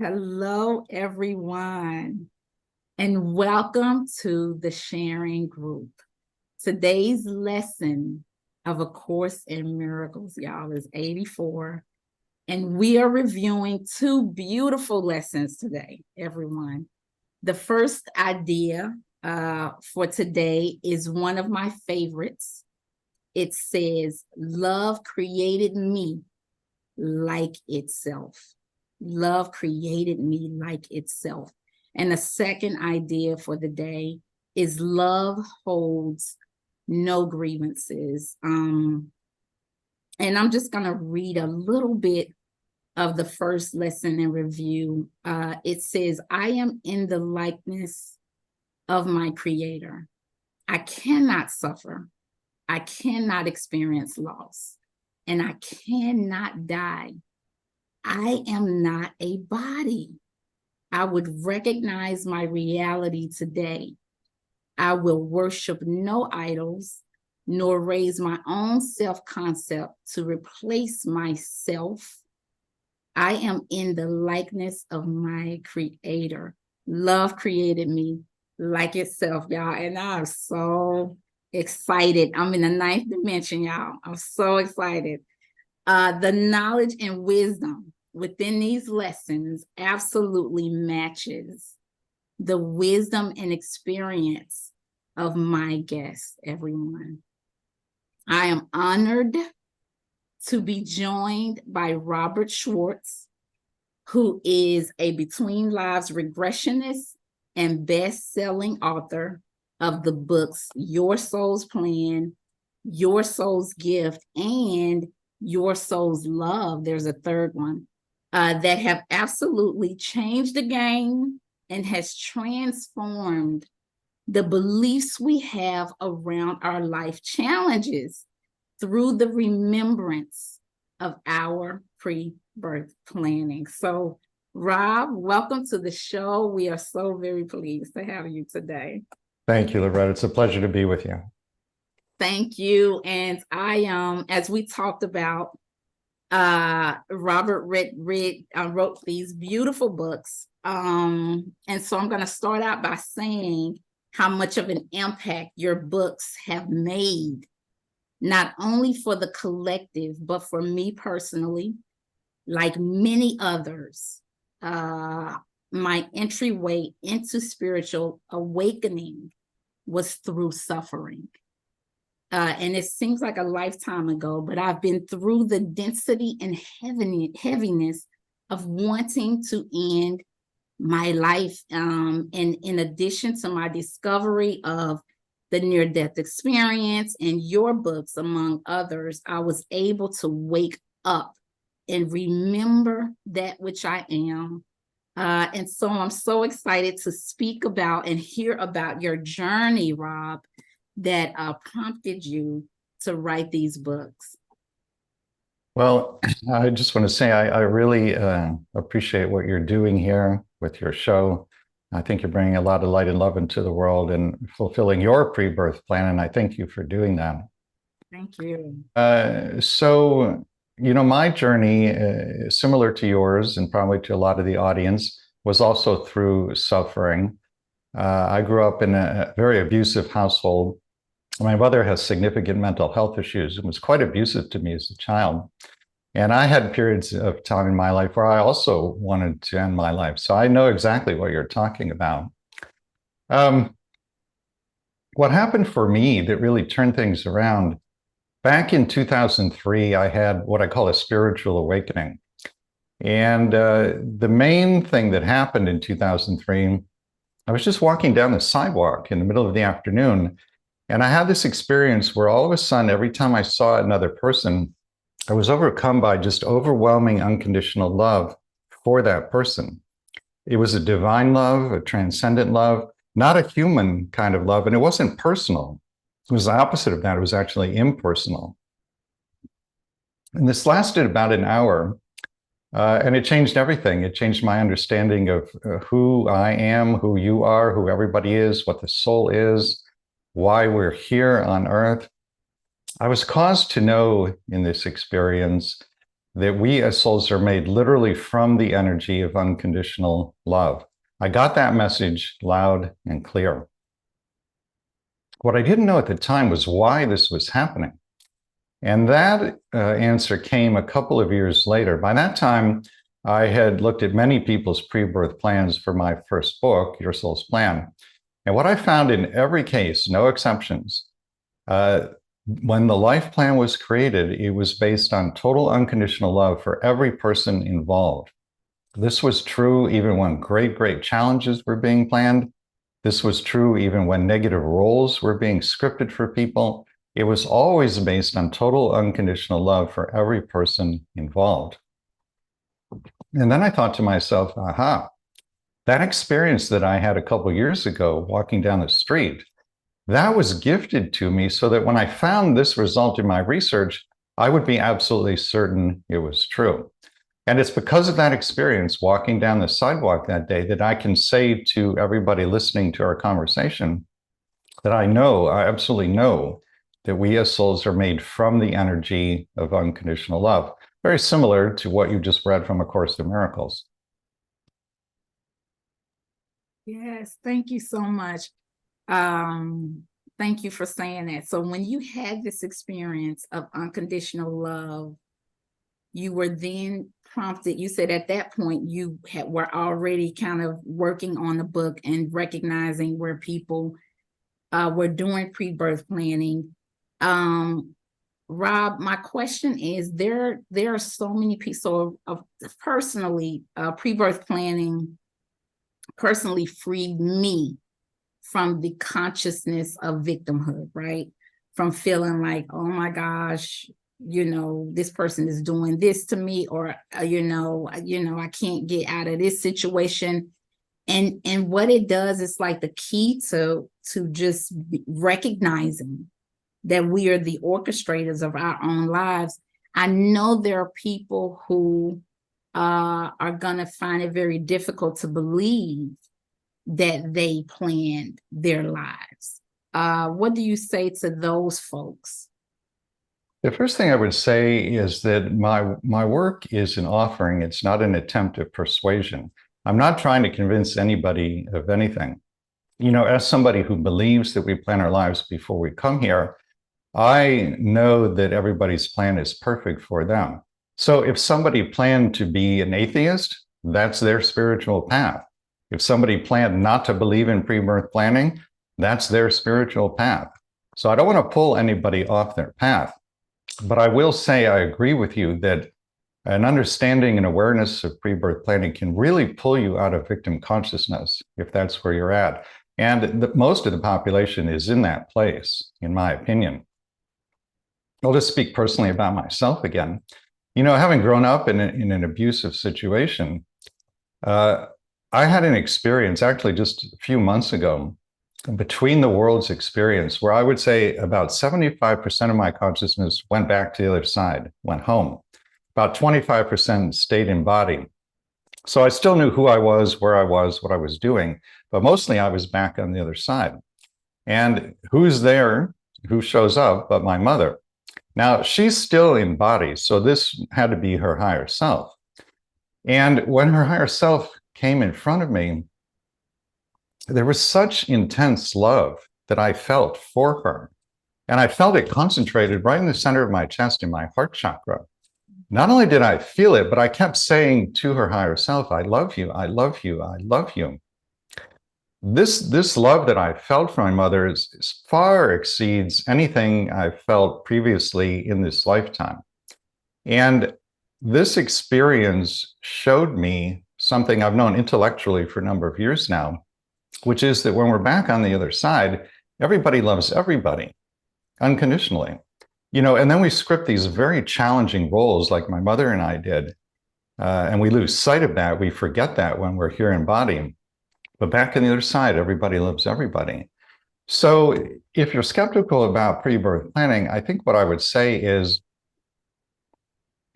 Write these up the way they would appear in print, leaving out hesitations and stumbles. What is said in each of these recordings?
Hello, everyone, and welcome to the sharing group. Today's lesson of A Course in Miracles, y'all, is 84. And we are reviewing two beautiful lessons today, everyone. The first idea for today is one of my favorites. It says, "Love created me like itself." Love created me like itself. And the second idea for the day is love holds no grievances. And I'm just going to read a little bit of the first lesson in review. It says, "I am in the likeness of my Creator. I cannot suffer. I cannot experience loss. And I cannot die. I am not a body. I would recognize my reality today. I will worship no idols, nor raise my own self-concept to replace myself. I am in the likeness of my Creator. Love created me like itself, y'all. And I'm so excited. I'm in the ninth dimension, y'all. I'm so excited. The knowledge and wisdom within these lessons absolutely matches the wisdom and experience of my guests, everyone. I am honored to be joined by Robert Schwartz, who is a Between Lives Regressionist and best-selling author of the books Your Soul's Plan, Your Soul's Gift, and Your Soul's Love. There's a third one that have absolutely changed the game and has transformed the beliefs we have around our life challenges through the remembrance of our pre-birth planning. So, Rob, welcome to the show. We are so very pleased to have you today. Thank you, Loretta. It's a pleasure to be with you. Thank you. And I, as we talked about, Robert wrote these beautiful books. And so I'm going to start out by saying how much of an impact your books have made, not only for the collective, but for me personally, like many others. My entryway into spiritual awakening was through suffering. And it seems like a lifetime ago, but I've been through the density and heaviness of wanting to end my life. And in addition to my discovery of the near-death experience and your books, among others, I was able to wake up and remember that which I am. And so I'm so excited to speak about and hear about your journey, Rob, that prompted you to write these books. Well, I just want to say I really appreciate what you're doing here with your show. I think you're bringing a lot of light and love into the world and fulfilling your pre-birth plan, and I thank you for doing that. Thank you. So, my journey, similar to yours and probably to a lot of the audience, was also through suffering. I grew up in a very abusive household. My mother has significant mental health issues and was quite abusive to me as a child. And I had periods of time in my life where I also wanted to end my life. So I know exactly what you're talking about. What happened for me that really turned things around, back in 2003, I had what I call a spiritual awakening. And the main thing that happened in 2003, I was just walking down the sidewalk in the middle of the afternoon, and I had this experience where all of a sudden, every time I saw another person, I was overcome by just overwhelming unconditional love for that person. It was a divine love, a transcendent love, not a human kind of love, and it wasn't personal. It was the opposite of that. It was actually impersonal. And this lasted about an hour, and it changed everything. It changed my understanding of who I am, who you are, who everybody is, what the soul is, why we're here on earth. I was caused to know in this experience that we as souls are made literally from the energy of unconditional love. I got that message loud and clear. What I didn't know at the time was why this was happening. And that answer came a couple of years later. By that time, I had looked at many people's pre-birth plans for my first book, Your Soul's Plan. And what I found in every case, no exceptions, when the life plan was created, it was based on total unconditional love for every person involved. This was true even when great, great challenges were being planned. This was true even when negative roles were being scripted for people. It was always based on total unconditional love for every person involved. And then I thought to myself, aha, that experience that I had a couple of years ago walking down the street, that was gifted to me so that when I found this result in my research, I would be absolutely certain it was true. And it's because of that experience walking down the sidewalk that day that I can say to everybody listening to our conversation that I absolutely know that we as souls are made from the energy of unconditional love. Very similar to what you just read from A Course in Miracles. Yes, thank you so much. Thank you for saying that. So when you had this experience of unconditional love, you were then prompted, you said at that point you were already kind of working on the book and recognizing where people were doing pre-birth planning. Rob, my question is, there are so many people, so personally, pre-birth planning personally freed me from the consciousness of victimhood, right? From feeling like, oh my gosh, this person is doing this to me, or I can't get out of this situation. And what it does is like the key to just recognizing that we are the orchestrators of our own lives. I know there are people who are gonna find it very difficult to believe that they planned their lives. What do you say to those folks? The first thing I would say is that my work is an offering. It's not an attempt at persuasion. I'm not trying to convince anybody of anything. As somebody who believes that we plan our lives before we come here, I know that everybody's plan is perfect for them. So if somebody planned to be an atheist, that's their spiritual path. If somebody planned not to believe in pre-birth planning, that's their spiritual path. So I don't want to pull anybody off their path. But I will say I agree with you that an understanding and awareness of pre-birth planning can really pull you out of victim consciousness if that's where you're at. And most of the population is in that place, in my opinion. I'll just speak personally about myself again. Having grown up in an abusive situation, I had an experience actually just a few months ago, between the worlds experience, where I would say about 75% of my consciousness went back to the other side, went home. About 25% stayed in body. So I still knew who I was, where I was, what I was doing, but mostly I was back on the other side. And who's there, who shows up but my mother? Now, she's still in body, so this had to be her higher self. And when her higher self came in front of me, there was such intense love that I felt for her. And I felt it concentrated right in the center of my chest, in my heart chakra. Not only did I feel it, but I kept saying to her higher self, I love you, I love you, I love you. This love that I felt from my mother is far exceeds anything I felt previously in this lifetime. And this experience showed me something I've known intellectually for a number of years now, which is that when we're back on the other side, everybody loves everybody unconditionally. And then we script these very challenging roles like my mother and I did, and we lose sight of that. We forget that when we're here in body. But back on the other side, everybody loves everybody. So if you're skeptical about pre-birth planning, I think what I would say is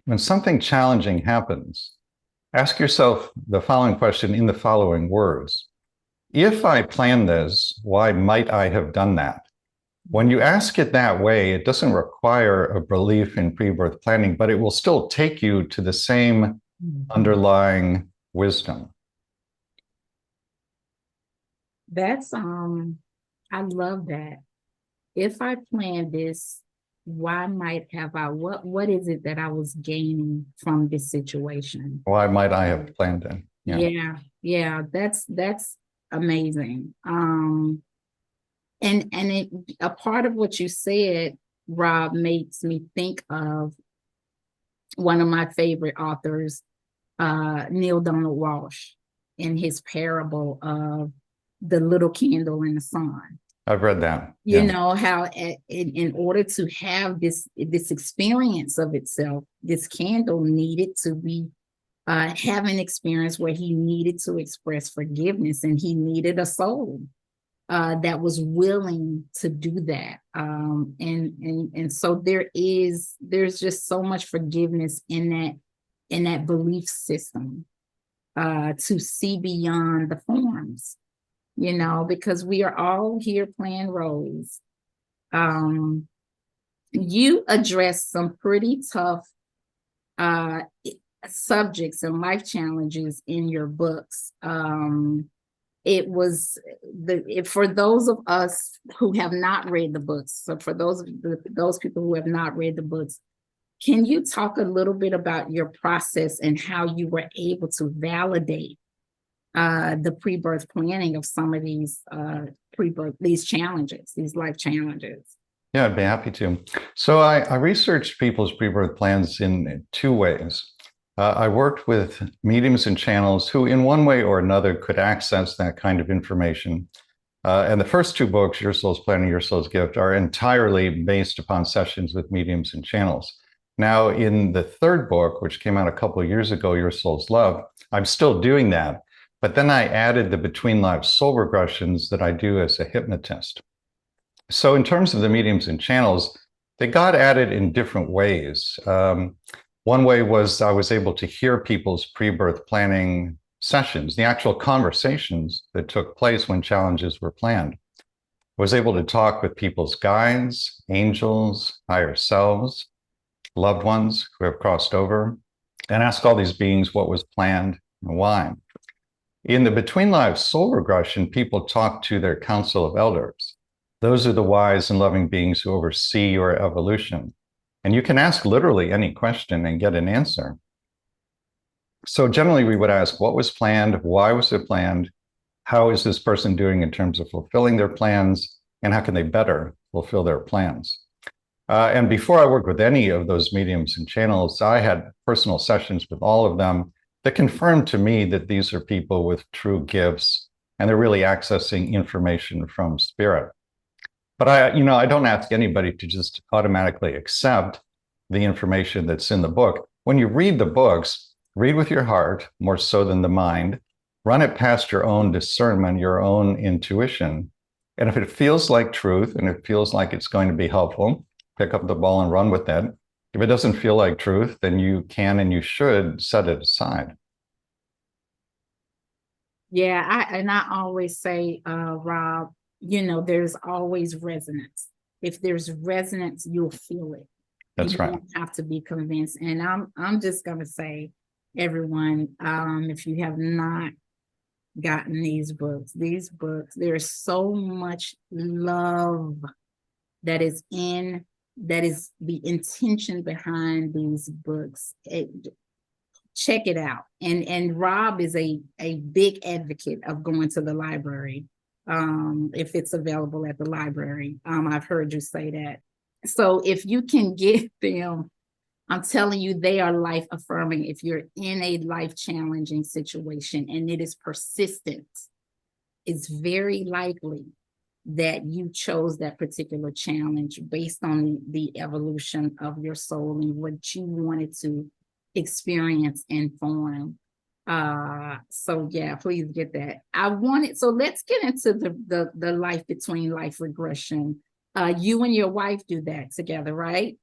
when something challenging happens, ask yourself the following question in the following words. If I planned this, why might I have done that? When you ask it that way, it doesn't require a belief in pre-birth planning, but it will still take you to the same underlying wisdom. That's I love that. If I planned this, why might have I what is it that I was gaining from this situation? Why might I have planned it? Yeah, that's amazing. And it a part of what you said, Rob, makes me think of one of my favorite authors, Neil Donald Walsh, in his parable of the little candle in the sun. I've read that. You know how in order to have this experience of itself, this candle needed to be have an experience where he needed to express forgiveness, and he needed a soul that was willing to do that. And so there's just so much forgiveness in that belief system, to see beyond the forms, because we are all here playing roles. You address some pretty tough subjects and life challenges in your books. It was for those of us who have not read the books. So for those people who have not read the books, can you talk a little bit about your process and how you were able to validate the pre-birth planning of some of these these challenges, these life challenges? Yeah, I'd be happy to. So I researched people's pre-birth plans in two ways. I worked with mediums and channels who, in one way or another, could access that kind of information. And the first two books, Your Soul's Plan and Your Soul's Gift, are entirely based upon sessions with mediums and channels. Now, in the third book, which came out a couple of years ago, Your Soul's Love, I'm still doing that. But then I added the Between Lives Soul Regressions that I do as a hypnotist. So in terms of the mediums and channels, they got added in different ways. One way was I was able to hear people's pre-birth planning sessions, the actual conversations that took place when challenges were planned. I was able to talk with people's guides, angels, higher selves, loved ones who have crossed over, and ask all these beings what was planned and why. In the Between Lives Soul Regression, people talk to their council of elders. Those are the wise and loving beings who oversee your evolution. And you can ask literally any question and get an answer. So generally we would ask, what was planned? Why was it planned? How is this person doing in terms of fulfilling their plans? And how can they better fulfill their plans? And before I worked with any of those mediums and channels, I had personal sessions with all of them that confirmed to me that these are people with true gifts, and they're really accessing information from spirit. But I don't ask anybody to just automatically accept the information that's in the book. When you read the books, read with your heart more so than the mind. Run it past your own discernment, your own intuition. And if it feels like truth and it feels like it's going to be helpful, pick up the ball and run with it. If it doesn't feel like truth, then you can and you should set it aside. Yeah, I always say, Rob, there's always resonance. If there's resonance, you'll feel it. That's right. You don't have to be convinced. And I'm just gonna say, everyone, if you have not gotten these books, there's so much love that is the intention behind these books. Check it out. And Rob is a big advocate of going to the library, if it's available at the library. I've heard you say that. So if you can get them, I'm telling you, they are life affirming. If you're in a life challenging situation and it is persistent, it's very likely that you chose that particular challenge based on the evolution of your soul and what you wanted to experience and form. So yeah, please get that. So let's get into the life between life regression. You and your wife do that together, right?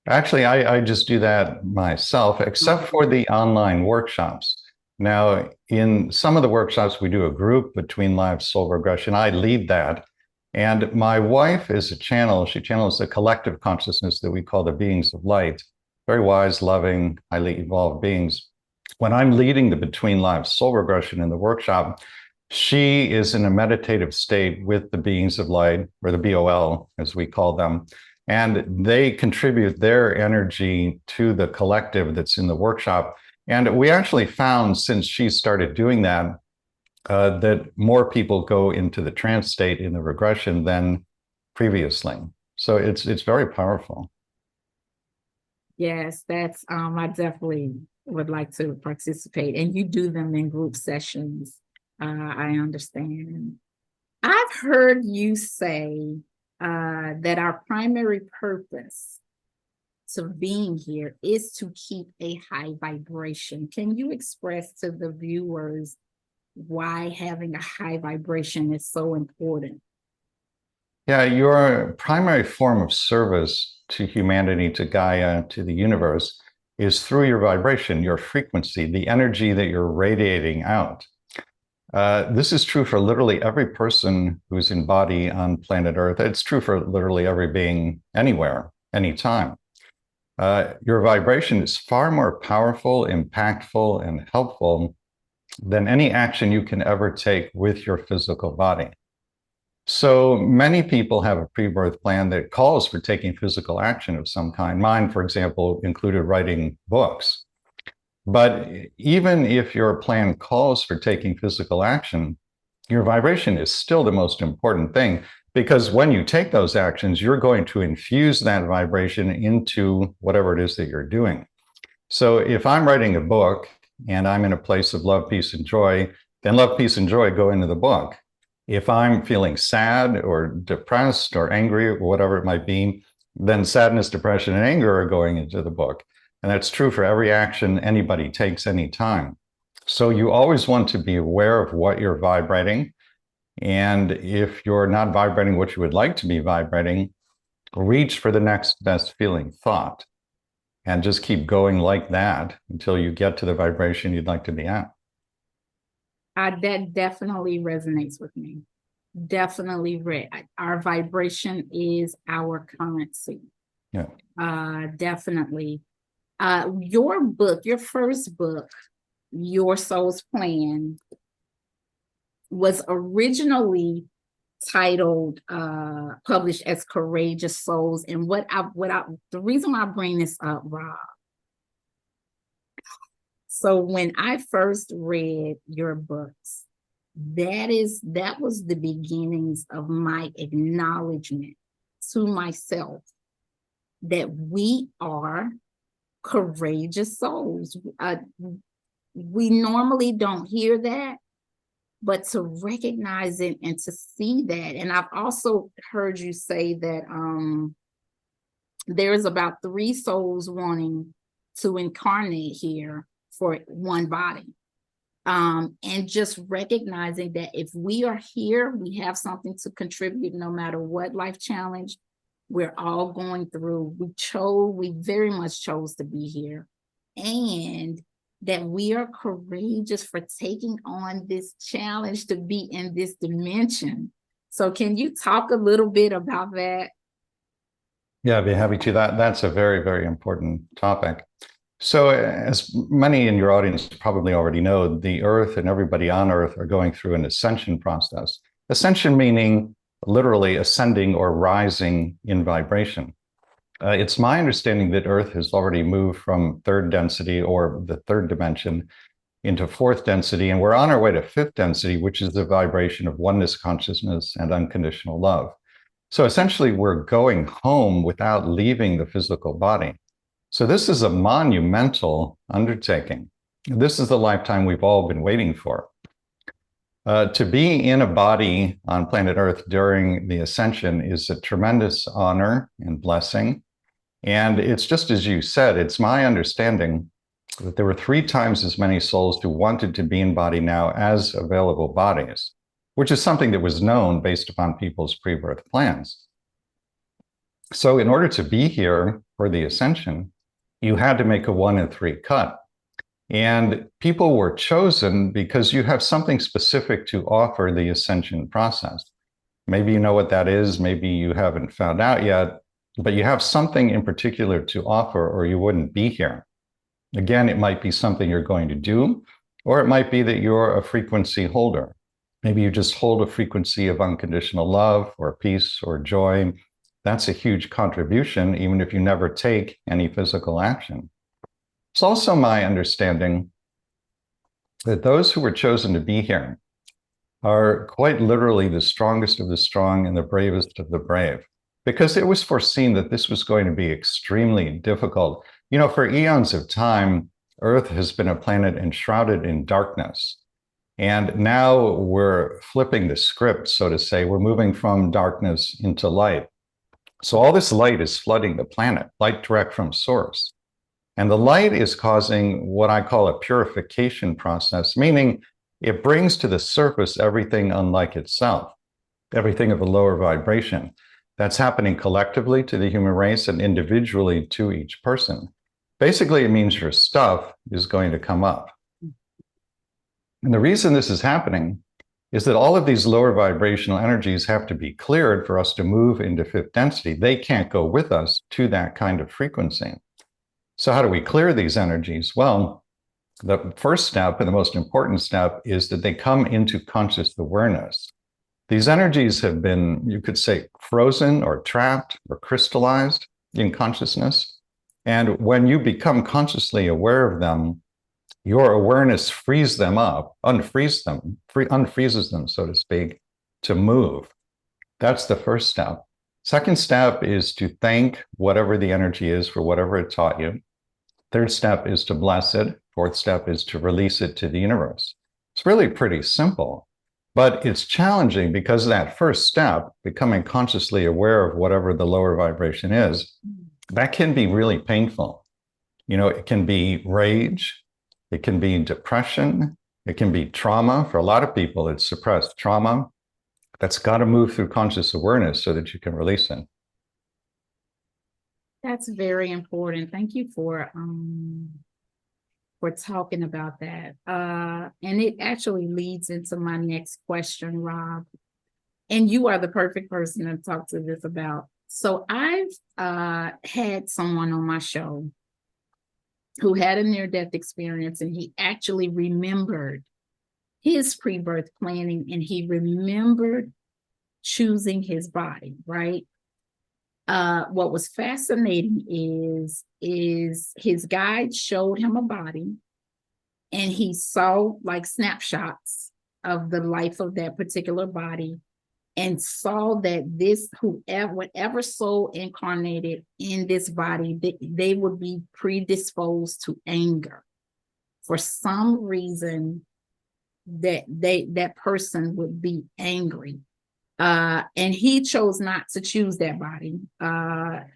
Actually, I just do that myself, except for the online workshops. Now, in some of the workshops, we do a group Between Lives Soul Regression. I lead that. And my wife is a channel. She channels the collective consciousness that we call the beings of light, very wise, loving, highly evolved beings. When I'm leading the Between Lives Soul Regression in the workshop, she is in a meditative state with the beings of light, or the BOL, as we call them. And they contribute their energy to the collective that's in the workshop. And we actually found, since she started doing that, that more people go into the trance state in the regression than previously. So it's very powerful. Yes, that's I definitely would like to participate. And you do them in group sessions. I understand. I've heard you say that our primary purpose to being here is to keep a high vibration. Can you express to the viewers why having a high vibration is so important? Yeah, your primary form of service to humanity, to Gaia, to the universe is through your vibration, your frequency, the energy that you're radiating out. This is true for literally every person who's in body on planet Earth. It's true for literally every being anywhere, anytime. Your vibration is far more powerful, impactful, and helpful than any action you can ever take with your physical body. So many people have a pre-birth plan that calls for taking physical action of some kind. Mine, for example, included writing books. But even if your plan calls for taking physical action, your vibration is still the most important thing, because when you take those actions, you're going to infuse that vibration into whatever it is that you're doing. So if I'm writing a book and I'm in a place of love, peace, and joy, then love, peace, and joy go into the book. If I'm feeling sad or depressed or angry or whatever it might be, then sadness, depression, and anger are going into the book. And that's true for every action anybody takes anytime. So you always want to be aware of what you're vibrating. And if you're not vibrating what you would like to be vibrating, reach for the next best feeling thought and just keep going like that until you get to the vibration you'd like to be at. That definitely resonates with me. Definitely, our vibration is our currency. Yeah. Definitely. Your book, your first book, Your Soul's Plan, was originally titled, published as Courageous Souls. And the reason why I bring this up, Rob. So when I first read your books, that was the beginnings of my acknowledgement to myself that we are courageous souls. We normally don't hear that, but to recognize it and to see that. And I've also heard you say that there's about 3 souls wanting to incarnate here for one body. And just recognizing that if we are here, we have something to contribute no matter what life challenge we're all going through. We very much chose to be here. And that we are courageous for taking on this challenge to be in this dimension. So can you talk a little bit about that? Yeah, I'd be happy to. That's a very, very important topic. So as many in your audience probably already know, the Earth and everybody on Earth are going through an ascension process. Ascension meaning literally ascending or rising in vibration. It's my understanding that Earth has already moved from 3rd density, or the 3rd dimension, into 4th density, and we're on our way to 5th density, which is the vibration of oneness consciousness and unconditional love. So essentially, we're going home without leaving the physical body. So this is a monumental undertaking. This is the lifetime we've all been waiting for. To be in a body on planet Earth during the ascension is a tremendous honor and blessing. And it's just as you said, it's my understanding that there were 3 times as many souls who wanted to be in body now as available bodies, which is something that was known based upon people's pre-birth plans. So in order to be here for the ascension, you had to make a 1 in 3 cut. And people were chosen because you have something specific to offer the ascension process. Maybe you know what that is, maybe you haven't found out yet, but you have something in particular to offer, or you wouldn't be here. Again, it might be something you're going to do, or it might be that you're a frequency holder. Maybe you just hold a frequency of unconditional love or peace or joy. That's a huge contribution, even if you never take any physical action. It's also my understanding that those who were chosen to be here are quite literally the strongest of the strong and the bravest of the brave, because it was foreseen that this was going to be extremely difficult. You know, for eons of time, Earth has been a planet enshrouded in darkness. And now we're flipping the script, so to say. We're moving from darkness into light. So all this light is flooding the planet, light direct from source. And the light is causing what I call a purification process, meaning it brings to the surface everything unlike itself, everything of a lower vibration. That's happening collectively to the human race and individually to each person. Basically, it means your stuff is going to come up. And the reason this is happening is that all of these lower vibrational energies have to be cleared for us to move into fifth density. They can't go with us to that kind of frequency. So how do we clear these energies? Well, the first step and the most important step is that they come into conscious awareness. These energies have been, you could say, frozen or trapped or crystallized in consciousness. And when you become consciously aware of them, your awareness frees them up, unfreezes them, so to speak, to move. That's the first step. Second step is to thank whatever the energy is for whatever it taught you. Third step is to bless it. Fourth step is to release it to the universe. It's really pretty simple, but it's challenging because of that first step, becoming consciously aware of whatever the lower vibration is, that can be really painful. You know, it can be rage, it can be depression, it can be trauma. For a lot of people, it's suppressed trauma. That's got to move through conscious awareness so that you can release it. That's very important. Thank you for talking about that. And it actually leads into my next question, Rob. And you are the perfect person to talk to this about. So I've had someone on my show who had a near-death experience, and he actually remembered his pre-birth planning, and he remembered choosing his body, right? What was fascinating is his guide showed him a body, and he saw like snapshots of the life of that particular body, and saw that whatever soul incarnated in this body, they would be predisposed to anger. For some reason, that person would be angry. And he chose not to choose that body.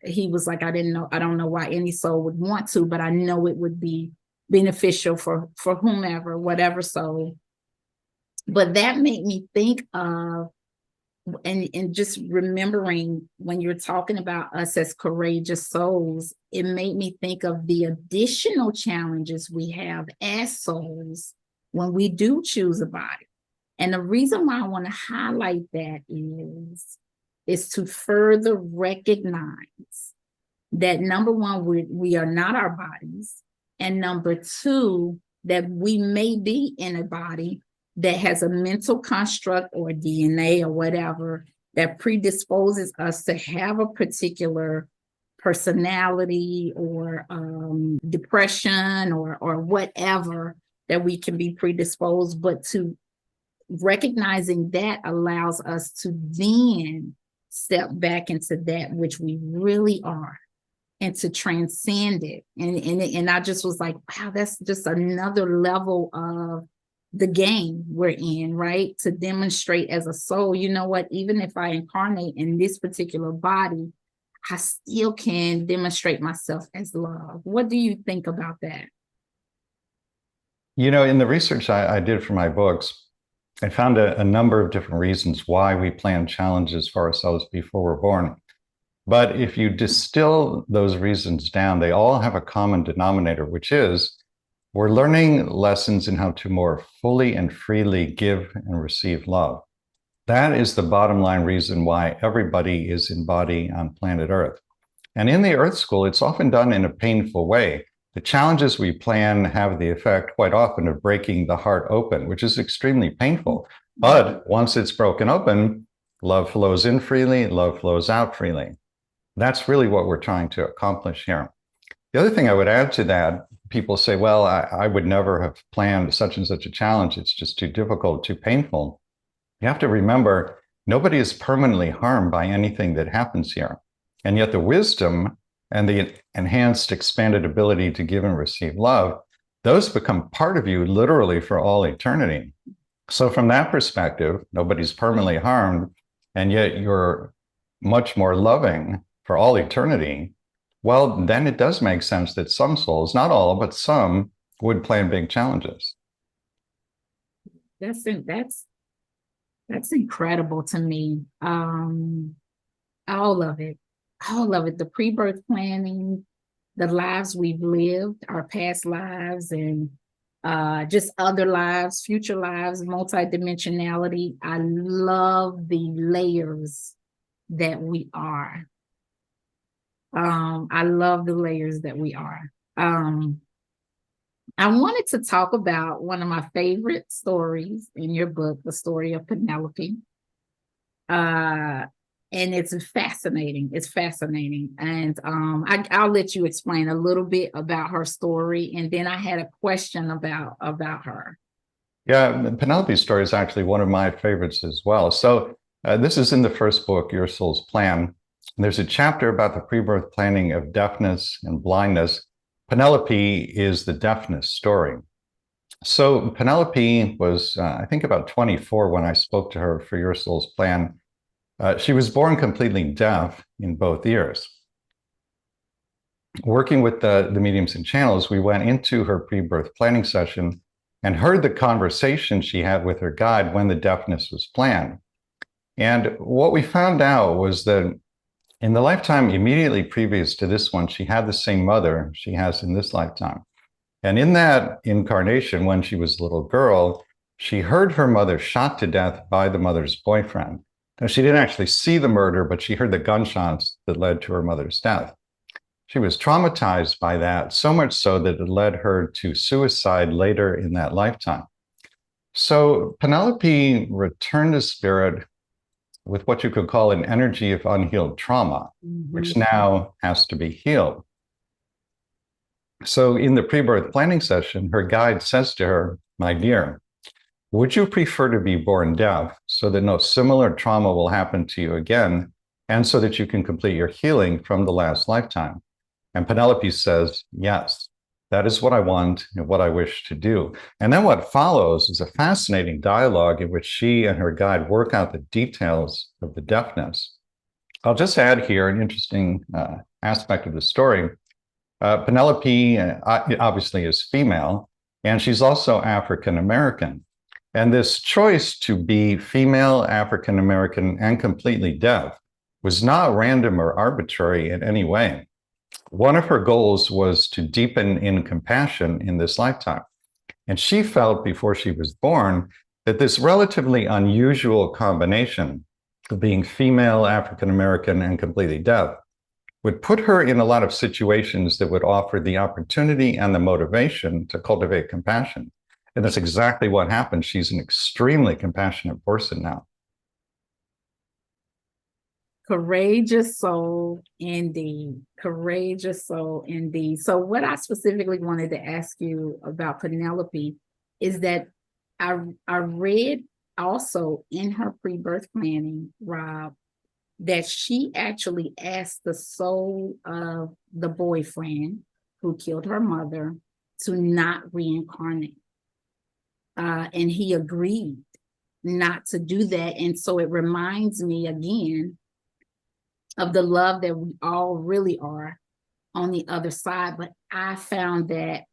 He was like, I don't know why any soul would want to, but I know it would be beneficial for whomever, whatever soul. But that made me think of, and just remembering when you're talking about us as courageous souls, it made me think of the additional challenges we have as souls when we do choose a body. And the reason why I want to highlight that is to further recognize that, number one, we are not our bodies. And number two, that we may be in a body that has a mental construct or DNA or whatever that predisposes us to have a particular personality or depression or whatever that we can be predisposed, but to recognizing that allows us to then step back into that which we really are and to transcend it. And I just was like, wow, that's just another level of the game we're in, right? To demonstrate as a soul, you know what, even if I incarnate in this particular body, I still can demonstrate myself as love. What do you think about that? You know, in the research I did for my books, I found a number of different reasons why we plan challenges for ourselves before we're born. But if you distill those reasons down, they all have a common denominator, which is we're learning lessons in how to more fully and freely give and receive love. That is the bottom line reason why everybody is in body on planet Earth. And in the Earth School, it's often done in a painful way. The challenges we plan have the effect quite often of breaking the heart open, which is extremely painful. But once it's broken open, love flows in freely, love flows out freely. That's really what we're trying to accomplish here. The other thing I would add to that, people say, well, I would never have planned such and such a challenge. It's just too difficult, too painful. You have to remember, nobody is permanently harmed by anything that happens here. And yet the wisdom and the enhanced, expanded ability to give and receive love, those become part of you literally for all eternity. So from that perspective, nobody's permanently harmed, and yet you're much more loving for all eternity. Well, then it does make sense that some souls, not all, but some, would plan big challenges. That's incredible to me. All of it. The pre-birth planning, the lives we've lived, our past lives, and just other lives, future lives, multidimensionality. I love the layers that we are. I love the layers that we are. I wanted to talk about one of my favorite stories in your book, the story of Penelope. And it's fascinating. And I'll let you explain a little bit about her story. And then I had a question about her. Yeah, Penelope's story is actually one of my favorites as well. So this is in the first book, Your Soul's Plan. There's a chapter about the pre-birth planning of deafness and blindness. Penelope is the deafness story. So Penelope was, I think, about 24 when I spoke to her for Your Soul's Plan. She was born completely deaf in both ears. Working with the mediums and channels, we went into her pre-birth planning session and heard the conversation she had with her guide when the deafness was planned. And what we found out was that in the lifetime immediately previous to this one, she had the same mother she has in this lifetime. And in that incarnation, when she was a little girl, she heard her mother shot to death by the mother's boyfriend. Now, she didn't actually see the murder, but she heard the gunshots that led to her mother's death. She was traumatized by that, so much so that it led her to suicide later in that lifetime. So Penelope returned to spirit with what you could call an energy of unhealed trauma, which now has to be healed. So in the pre-birth planning session, her guide says to her, "My dear, would you prefer to be born deaf so that no similar trauma will happen to you again, and so that you can complete your healing from the last lifetime?" And Penelope says, "Yes, that is what I want and what I wish to do." And then what follows is a fascinating dialogue in which she and her guide work out the details of the deafness. I'll just add here an interesting aspect of the story. Penelope obviously is female, and she's also African American. And this choice to be female, African American, and completely deaf was not random or arbitrary in any way. One of her goals was to deepen in compassion in this lifetime. And she felt before she was born that this relatively unusual combination of being female, African American, and completely deaf would put her in a lot of situations that would offer the opportunity and the motivation to cultivate compassion. And that's exactly what happened. She's an extremely compassionate person now. Courageous soul indeed. Courageous soul indeed. So what I specifically wanted to ask you about Penelope is that I read also in her pre-birth planning, Rob, that she actually asked the soul of the boyfriend who killed her mother to not reincarnate. And he agreed not to do that. And so it reminds me again of the love that we all really are on the other side. But I found that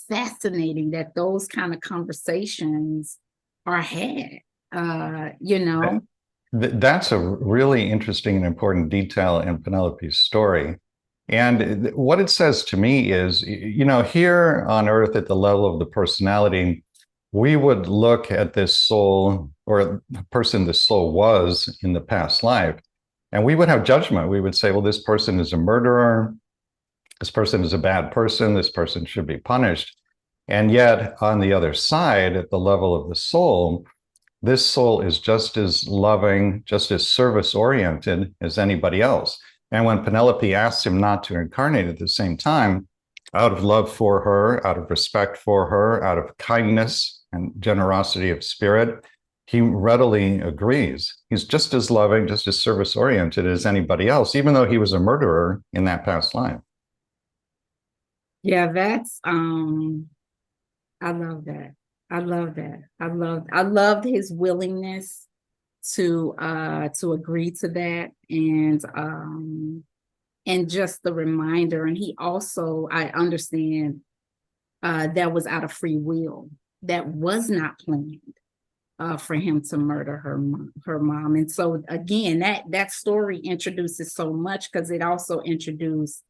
fascinating that those kind of conversations are had, That's a really interesting and important detail in Penelope's story. And what it says to me is, here on Earth at the level of the personality, we would look at this soul or the person the soul was in the past life, and we would have judgment. We would say, well, this person is a murderer. This person is a bad person. This person should be punished. And yet, on the other side, at the level of the soul, this soul is just as loving, just as service oriented as anybody else. And when Penelope asks him not to incarnate at the same time, out of love for her, out of respect for her, out of kindness and generosity of spirit, he readily agrees. He's just as loving, just as service oriented as anybody else, even though he was a murderer in that past life. Yeah, that's I love that. I love that. I loved his willingness to agree to that, and just the reminder. And he also, I understand, that was out of free will. That was not planned for him to murder her mom. And so again, that story introduces so much, because it also introduced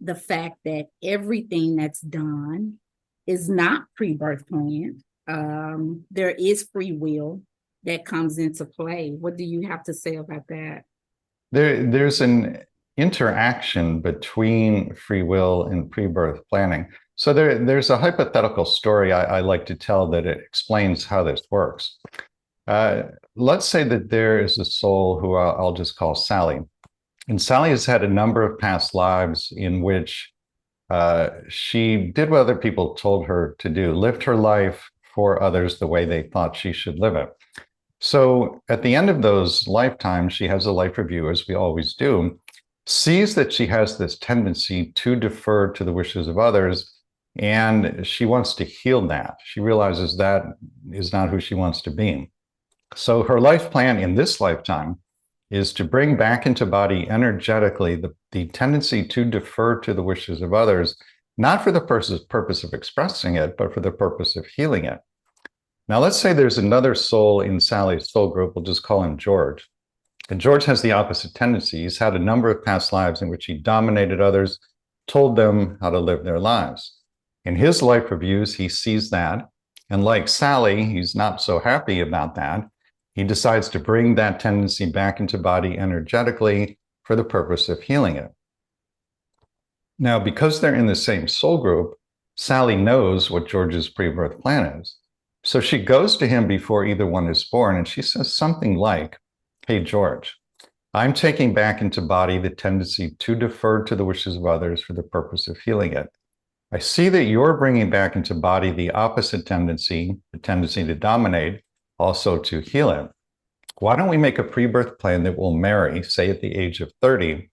the fact that everything that's done is not pre-birth planned. There is free will that comes into play. What do you have to say about that? There's an interaction between free will and pre-birth planning. So there's a hypothetical story I like to tell that it explains how this works. Let's say that there is a soul who I'll just call Sally. And Sally has had a number of past lives in which she did what other people told her to do, lived her life for others the way they thought she should live it. So at the end of those lifetimes, she has a life review, as we always do, sees that she has this tendency to defer to the wishes of others, and she wants to heal that. She realizes that is not who she wants to be. So her life plan in this lifetime is to bring back into body energetically the tendency to defer to the wishes of others, not for the purpose of expressing it, but for the purpose of healing it. Now, let's say there's another soul in Sally's soul group. We'll just call him George. And George has the opposite tendency. He's had a number of past lives in which he dominated others, told them how to live their lives. In his life reviews, he sees that. And like Sally, he's not so happy about that. He decides to bring that tendency back into body energetically for the purpose of healing it. Now, because they're in the same soul group, Sally knows what George's pre-birth plan is. So she goes to him before either one is born, and she says something like, "Hey, George, I'm taking back into body the tendency to defer to the wishes of others for the purpose of healing it. I see that you're bringing back into body the opposite tendency, the tendency to dominate, also to heal it. Why don't we make a pre-birth plan that we'll marry, say at the age of 30?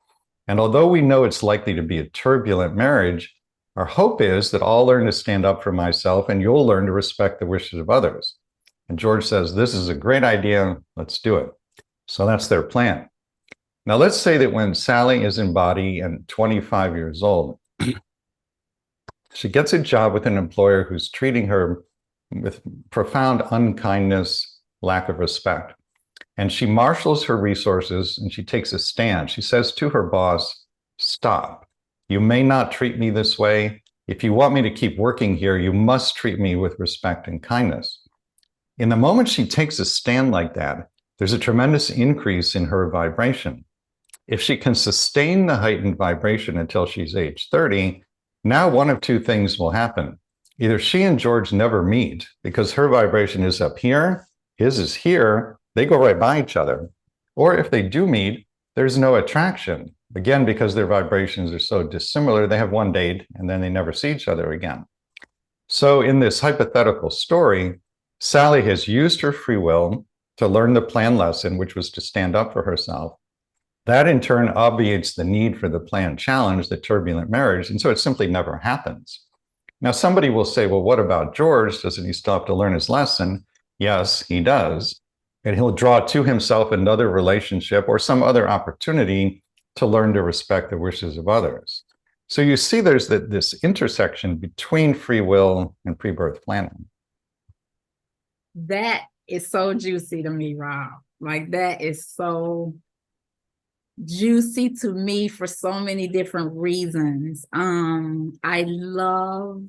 And although we know it's likely to be a turbulent marriage, our hope is that I'll learn to stand up for myself and you'll learn to respect the wishes of others." And George says, "This is a great idea. Let's do it." So that's their plan. Now, let's say that when Sally is in body and 25 years old, she gets a job with an employer who's treating her with profound unkindness, lack of respect. And she marshals her resources and she takes a stand. She says to her boss, "Stop. You may not treat me this way. If you want me to keep working here, you must treat me with respect and kindness." In the moment she takes a stand like that, there's a tremendous increase in her vibration. If she can sustain the heightened vibration until she's age 30, now one of two things will happen. Either she and George never meet because her vibration is up here, his is here, they go right by each other. Or if they do meet, there's no attraction. Again, because their vibrations are so dissimilar, they have one date and then they never see each other again. So in this hypothetical story, Sally has used her free will to learn the plan lesson, which was to stand up for herself. That in turn obviates the need for the planned challenge, the turbulent marriage, and so it simply never happens. Now, somebody will say, well, what about George? Doesn't he still have to learn his lesson? Yes, he does. And he'll draw to himself another relationship or some other opportunity to learn to respect the wishes of others. So you see there's this intersection between free will and pre-birth planning. That is so juicy to me, Rob. Like, that is so juicy to me for so many different reasons. I love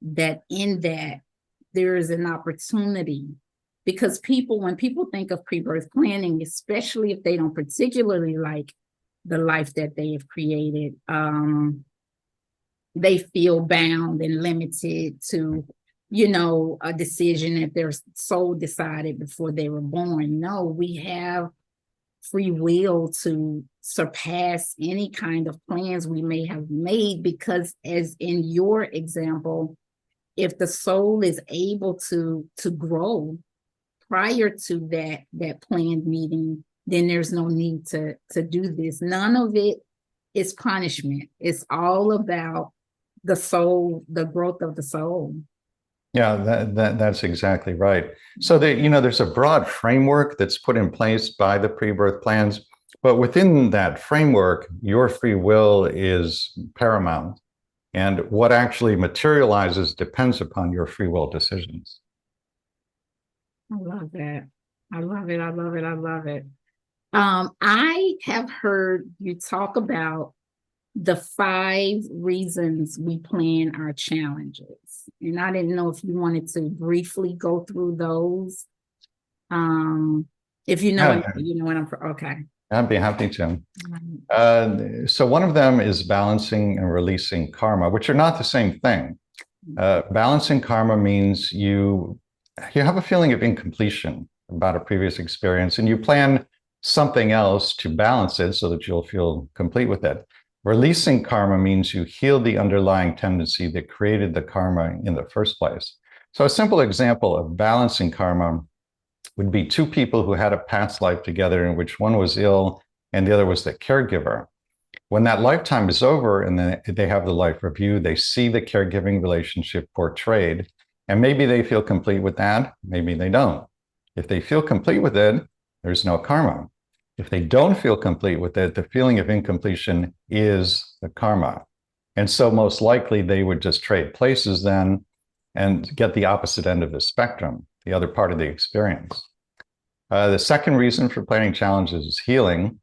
that in that there is an opportunity, because when people think of pre-birth planning, especially if they don't particularly like the life that they have created, they feel bound and limited to, a decision that their soul decided before they were born. No, we have free will to surpass any kind of plans we may have made, because as in your example, if the soul is able to grow prior to that planned meeting, then there's no need to do this. None of it is punishment. It's all about the soul, the growth of the soul. Yeah, that's exactly right. So there's a broad framework that's put in place by the pre-birth plans, but within that framework, your free will is paramount. And what actually materializes depends upon your free will decisions. I love that. I love it. I love it. I love it. I have heard you talk about the 5 reasons we plan our challenges. And I didn't know if you wanted to briefly go through those. If you know, you know what okay. I'd be happy to. So one of them is balancing and releasing karma, which are not the same thing. Balancing karma means you have a feeling of incompletion about a previous experience, and you plan something else to balance it so that you'll feel complete with it. Releasing karma means you heal the underlying tendency that created the karma in the first place. So a simple example of balancing karma would be 2 people who had a past life together in which one was ill and the other was the caregiver. When that lifetime is over and then they have the life review, they see the caregiving relationship portrayed, and maybe they feel complete with that, maybe they don't. If they feel complete with it, there's no karma. If they don't feel complete with it, the feeling of incompletion is the karma. And so most likely they would just trade places then and get the opposite end of the spectrum, the other part of the experience. The second reason for planning challenges is healing.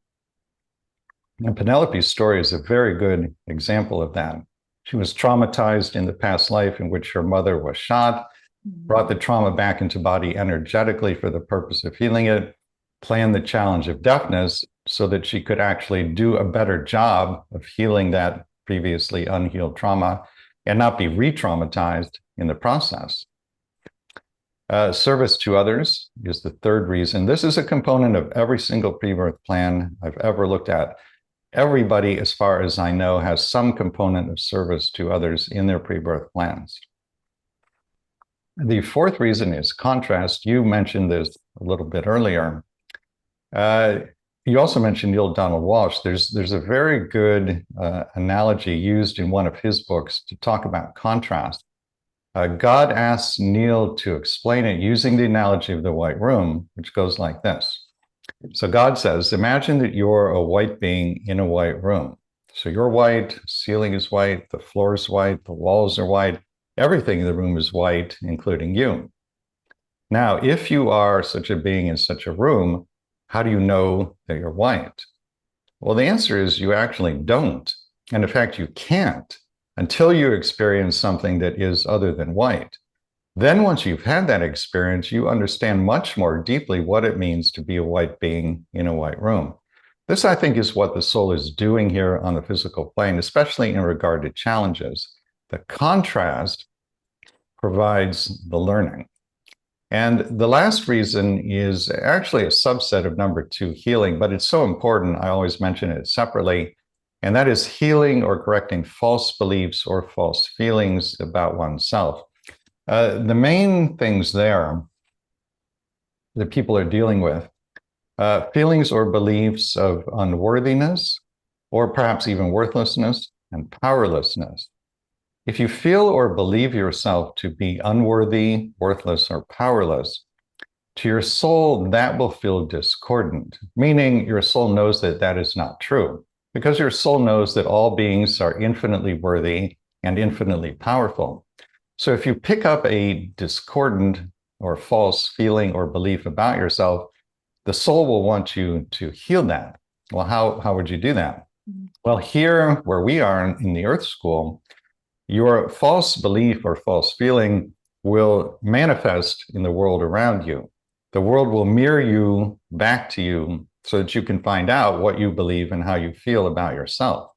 And Penelope's story is a very good example of that. She was traumatized in the past life in which her mother was shot, brought the trauma back into body energetically for the purpose of healing it, planned the challenge of deafness so that she could actually do a better job of healing that previously unhealed trauma and not be re-traumatized in the process. Service to others is the third reason. This is a component of every single pre-birth plan I've ever looked at. Everybody, as far as I know, has some component of service to others in their pre-birth plans. The fourth reason is contrast. You mentioned this a little bit earlier. You also mentioned Neil Donald Walsh. There's a very good analogy used in one of his books to talk about contrast. God asks Neil to explain it using the analogy of the white room, which goes like this. So God says, imagine that you're a white being in a white room. So you're white, ceiling is white, the floor is white, the walls are white, everything in the room is white, including you. Now, if you are such a being in such a room, how do you know that you're white? Well, the answer is you actually don't. And in fact, you can't until you experience something that is other than white. Then once you've had that experience, you understand much more deeply what it means to be a white being in a white room. This, I think, is what the soul is doing here on the physical plane, especially in regard to challenges. The contrast provides the learning. And the last reason is actually a subset of number 2, healing, but it's so important, I always mention it separately, and that is healing or correcting false beliefs or false feelings about oneself. The main things there that people are dealing with, feelings or beliefs of unworthiness, or perhaps even worthlessness and powerlessness. If you feel or believe yourself to be unworthy, worthless, or powerless, to your soul, that will feel discordant, meaning your soul knows that that is not true, because your soul knows that all beings are infinitely worthy and infinitely powerful. So if you pick up a discordant or false feeling or belief about yourself, the soul will want you to heal that. Well, how would you do that? Well, here where we are in the Earth School, your false belief or false feeling will manifest in the world around you. The world will mirror you back to you so that you can find out what you believe and how you feel about yourself.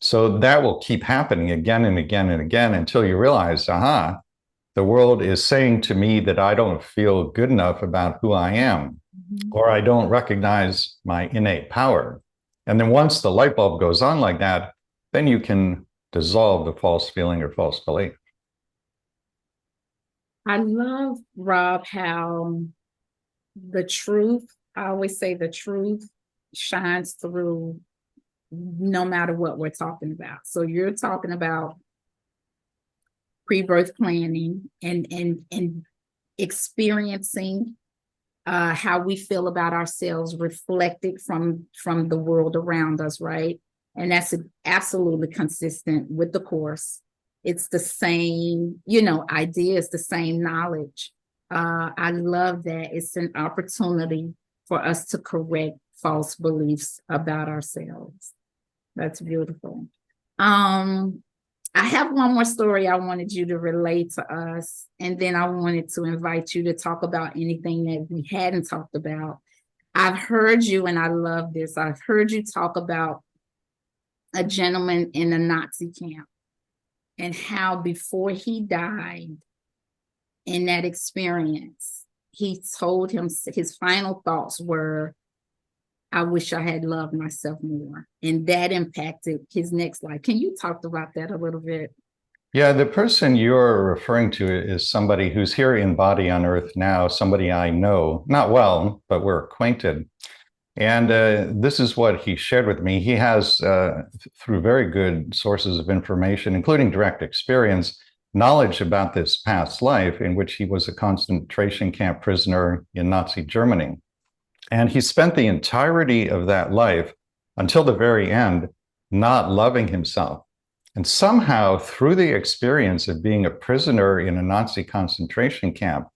So that will keep happening again and again and again until you realize, aha, the world is saying to me that I don't feel good enough about who I am, or I don't recognize my innate power. And then once the light bulb goes on like that, then you can dissolve the false feeling or false belief. I love, Rob, how the truth, I always say the truth shines through no matter what we're talking about. So you're talking about pre-birth planning and experiencing how we feel about ourselves reflected from the world around us, right? And that's absolutely consistent with the course. It's the same, idea, it's the same knowledge. I love that. It's an opportunity for us to correct false beliefs about ourselves. That's beautiful. I have one more story I wanted you to relate to us, and then I wanted to invite you to talk about anything that we hadn't talked about. I've heard you, and I love this, I've heard you talk about a gentleman in a Nazi camp and how before he died in that experience, he told him his final thoughts were, I wish I had loved myself more. And that impacted his next life. Can you talk about that a little bit? Yeah, the person you're referring to is somebody who's here in body on earth now, somebody I know, not well, but we're acquainted. And this is what he shared with me. He has, through very good sources of information, including direct experience, knowledge about this past life in which he was a concentration camp prisoner in Nazi Germany. And he spent the entirety of that life until the very end not loving himself. And somehow, through the experience of being a prisoner in a Nazi concentration camp,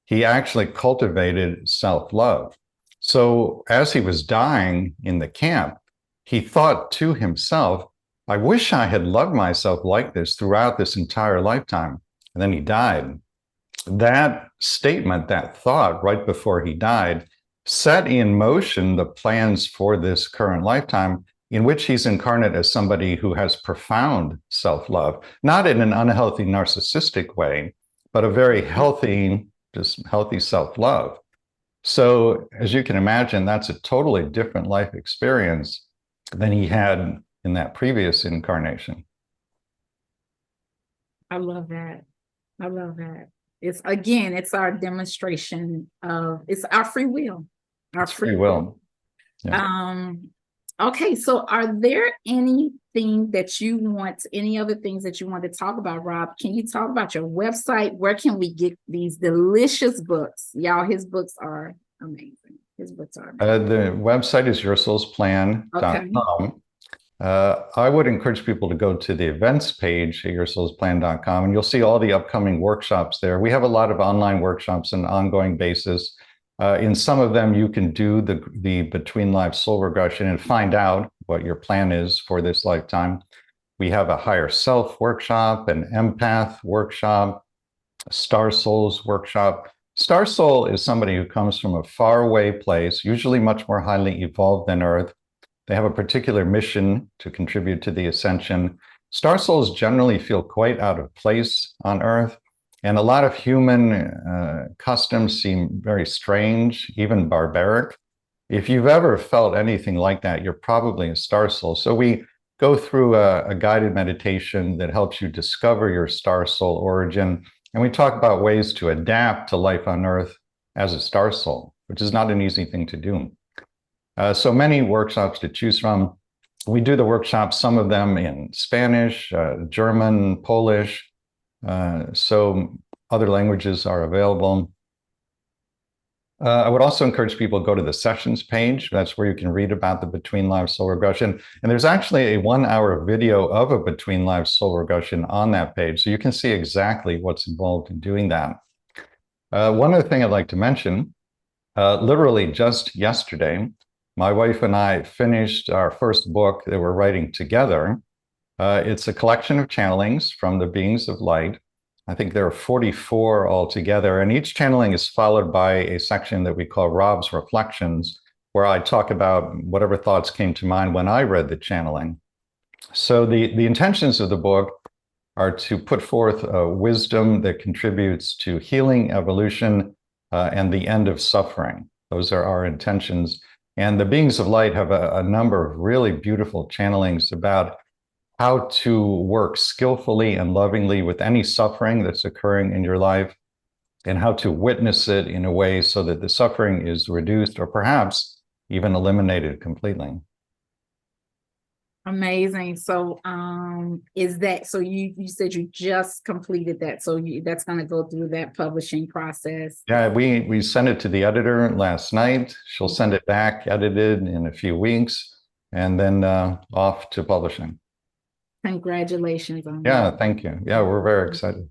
he actually cultivated self-love. So as he was dying in the camp, he thought to himself, I wish I had loved myself like this throughout this entire lifetime. And then he died. That statement, that thought right before he died, set in motion the plans for this current lifetime, in which he's incarnate as somebody who has profound self-love, not in an unhealthy narcissistic way, but a very healthy, just healthy self-love. So as you can imagine, that's a totally different life experience than he had in that previous incarnation. I love that. I love that. It's our demonstration of, it's our free will. Our free will. Yeah. Okay, so are there any other things that you want to talk about, Rob? Can you talk about your website? Where can we get these delicious books? Y'all, his books are amazing. The website is yoursoulsplan.com. Okay. I would encourage people to go to the events page at yoursoulsplan.com, and you'll see all the upcoming workshops there. We have a lot of online workshops on an ongoing basis. In some of them, you can do the Between Lives Soul Regression and find out what your plan is for this lifetime. We have a higher self workshop, an empath workshop, a Star Souls workshop. Star Soul is somebody who comes from a faraway place, usually much more highly evolved than Earth. They have a particular mission to contribute to the ascension. Star Souls generally feel quite out of place on Earth, and a lot of human customs seem very strange, even barbaric. If you've ever felt anything like that, you're probably a Star Soul. So we go through a guided meditation that helps you discover your Star Soul origin. And we talk about ways to adapt to life on Earth as a Star Soul, which is not an easy thing to do. So many workshops to choose from. We do the workshops, some of them in Spanish, German, Polish, so other languages are available. I would also encourage people to go to the sessions page. That's where you can read about the Between Lives Soul Regression. And there's actually a 1-hour video of a Between Lives Soul Regression on that page. So you can see exactly what's involved in doing that. One other thing I'd like to mention, literally just yesterday, my wife and I finished our first book that we're writing together. It's a collection of channelings from the beings of light. I think there are 44 altogether, and each channeling is followed by a section that we call Rob's Reflections, where I talk about whatever thoughts came to mind when I read the channeling. So the intentions of the book are to put forth wisdom that contributes to healing, evolution, and the end of suffering. Those are our intentions. And the beings of light have a number of really beautiful channelings about how to work skillfully and lovingly with any suffering that's occurring in your life, and how to witness it in a way so that the suffering is reduced or perhaps even eliminated completely. Amazing. So is that so you said you just completed that. So that's going to go through that publishing process. Yeah, we sent it to the editor last night. She'll send it back edited in a few weeks, and then off to publishing. Congratulations on Yeah, that. thank you. Yeah, we're very excited.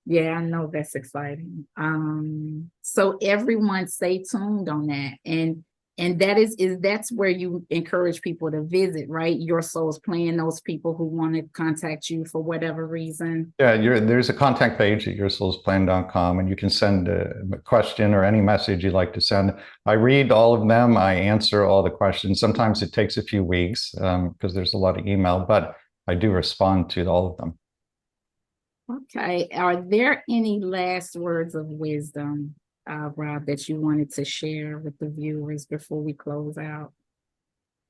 Yeah, I know that's exciting. So everyone stay tuned on that. And that is that's where you encourage people to visit, right? Your Soul's Plan, those people who want to contact you for whatever reason. Yeah, there's a contact page at yoursoulsplan.com, and you can send a question or any message you'd like to send. I read all of them. I answer all the questions. Sometimes it takes a few weeks because there's a lot of email, but I do respond to all of them. Okay. Are there any last words of wisdom, Rob, that you wanted to share with the viewers before we close out?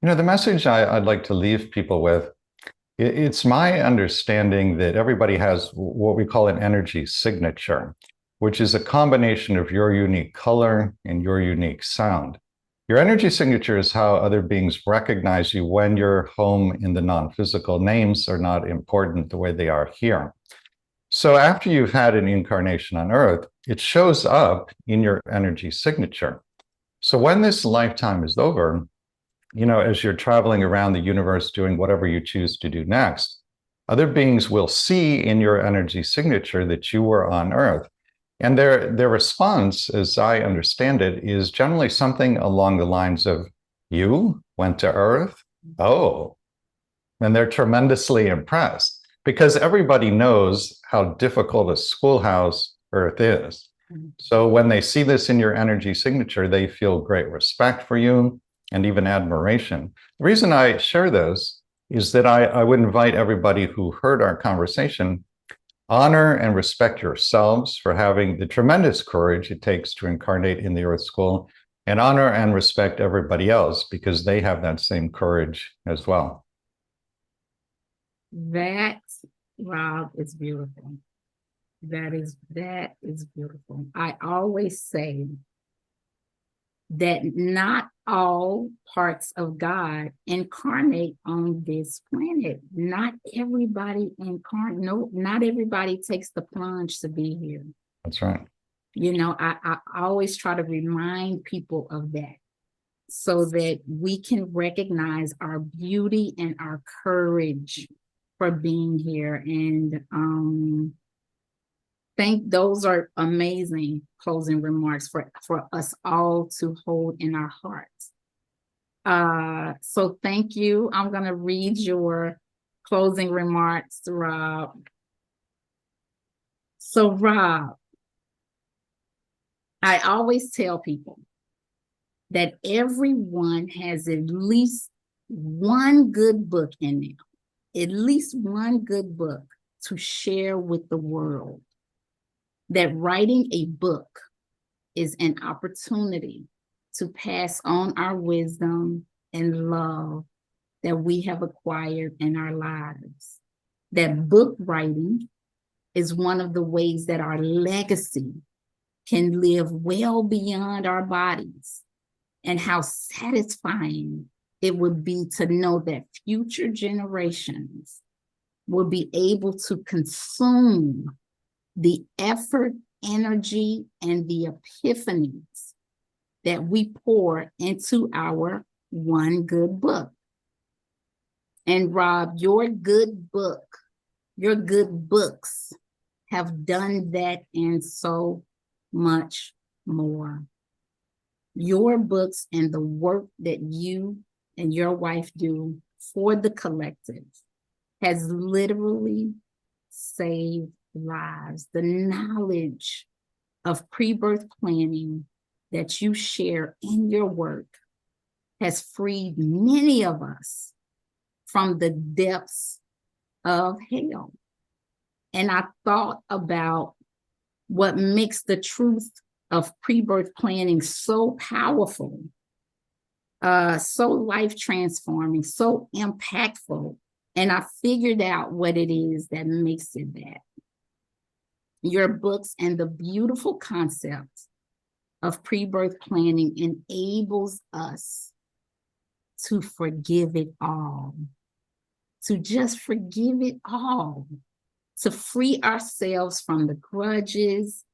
The message I'd like to leave people with, it's my understanding that everybody has what we call an energy signature, which is a combination of your unique color and your unique sound. Your energy signature is how other beings recognize you when you're home in the non-physical. Names are not important the way they are here. So after you've had an incarnation on Earth, it shows up in your energy signature. So when this lifetime is over, as you're traveling around the universe doing whatever you choose to do next, other beings will see in your energy signature that you were on Earth. And their response, as I understand it, is generally something along the lines of, "You went to Earth? Oh." And they're tremendously impressed because everybody knows how difficult a schoolhouse Earth is. So when they see this in your energy signature, they feel great respect for you and even admiration. The reason I share this is that I would invite everybody who heard our conversation, honor and respect yourselves for having the tremendous courage it takes to incarnate in the Earth School, and honor and respect everybody else because they have that same courage as well. That, Rob, is beautiful. That is beautiful. I always say that not all parts of God incarnate on this planet. Not everybody incarnate. No, not everybody takes the plunge to be here. That's right. I always try to remind people of that so that we can recognize our beauty and our courage for being here. And those are amazing closing remarks for us all to hold in our hearts. So thank you. I'm going to read your closing remarks, Rob. So Rob, I always tell people that everyone has at least one good book in them, at least one good book to share with the world. That writing a book is an opportunity to pass on our wisdom and love that we have acquired in our lives. That book writing is one of the ways that our legacy can live well beyond our bodies, and how satisfying it would be to know that future generations will be able to consume the effort, energy, and the epiphanies that we pour into our one good book. And Rob, your good books have done that and so much more. Your books and the work that you and your wife do for the collective has literally saved lives. The knowledge of pre-birth planning that you share in your work has freed many of us from the depths of hell. And I thought about what makes the truth of pre-birth planning so powerful, so life-transforming, so impactful. And I figured out what it is that makes it that. Your books and the beautiful concept of pre-birth planning enables us to forgive it all, to just forgive it all, to free ourselves from the grudges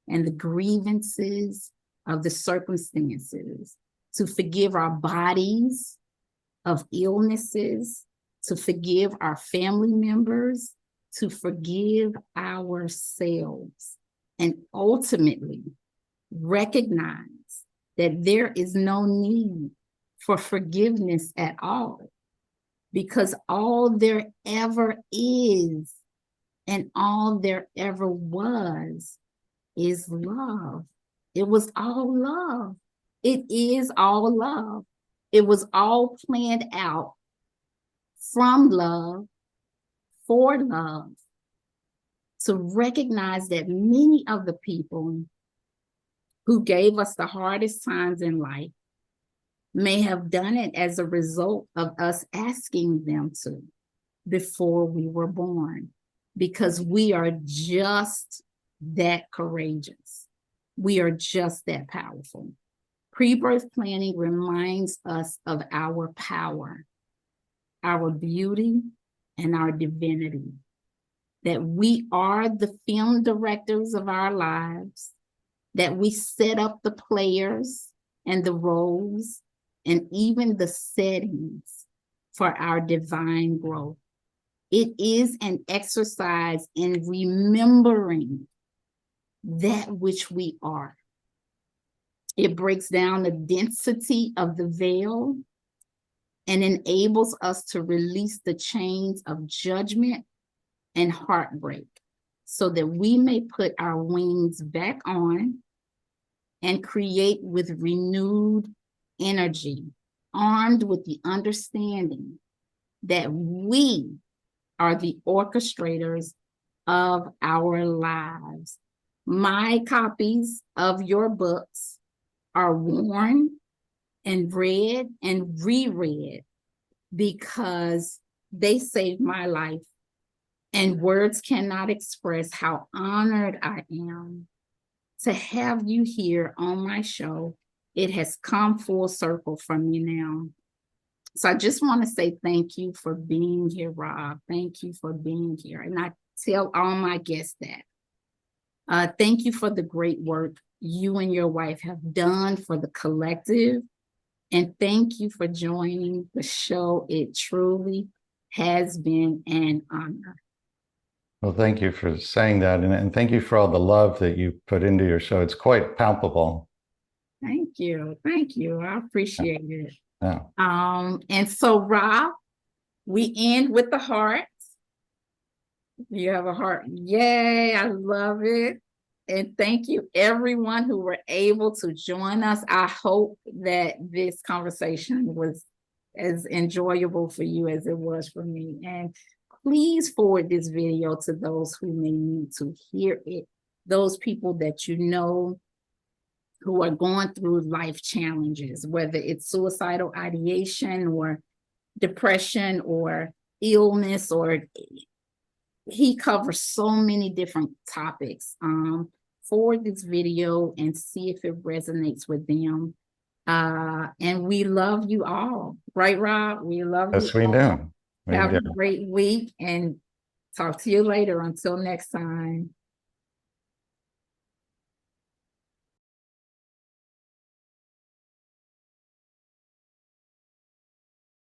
and the grievances of the circumstances, to forgive our bodies of illnesses, to forgive our family members, to forgive ourselves, and ultimately recognize that there is no need for forgiveness at all, because all there ever is and all there ever was is love. It was all love. It is all love. It was all planned out from love, for love, to recognize that many of the people who gave us the hardest times in life may have done it as a result of us asking them to before we were born, because we are just that courageous. We are just that powerful. Pre-birth planning reminds us of our power, our beauty, and our divinity, that we are the film directors of our lives, that we set up the players and the roles and even the settings for our divine growth. It is an exercise in remembering that which we are. It breaks down the density of the veil and enables us to release the chains of judgment and heartbreak so that we may put our wings back on and create with renewed energy, armed with the understanding that we are the orchestrators of our lives. My copies of your books are worn and read and reread because they saved my life, and words cannot express how honored I am to have you here on my show. It has come full circle for me now. So I just want to say thank you for being here, Rob. Thank you for being here. And I tell all my guests that. Thank you for the great work you and your wife have done for the collective. And thank you for joining the show. It truly has been an honor. Well, thank you for saying that. And thank you for all the love that you put into your show. It's quite palpable. Thank you. Thank you. I appreciate it. Yeah. And so, Rob, we end with the heart. You have a heart. Yay, I love it. And thank you, everyone who were able to join us. I hope that this conversation was as enjoyable for you as it was for me. And please forward this video to those who may need to hear it, those people that you know who are going through life challenges, whether it's suicidal ideation or depression or illness, or he covers so many different topics. Forward this video and see if it resonates with them. And we love you all. Right, Rob? We love you. Yes, we do. Have a great week and talk to you later. Until next time.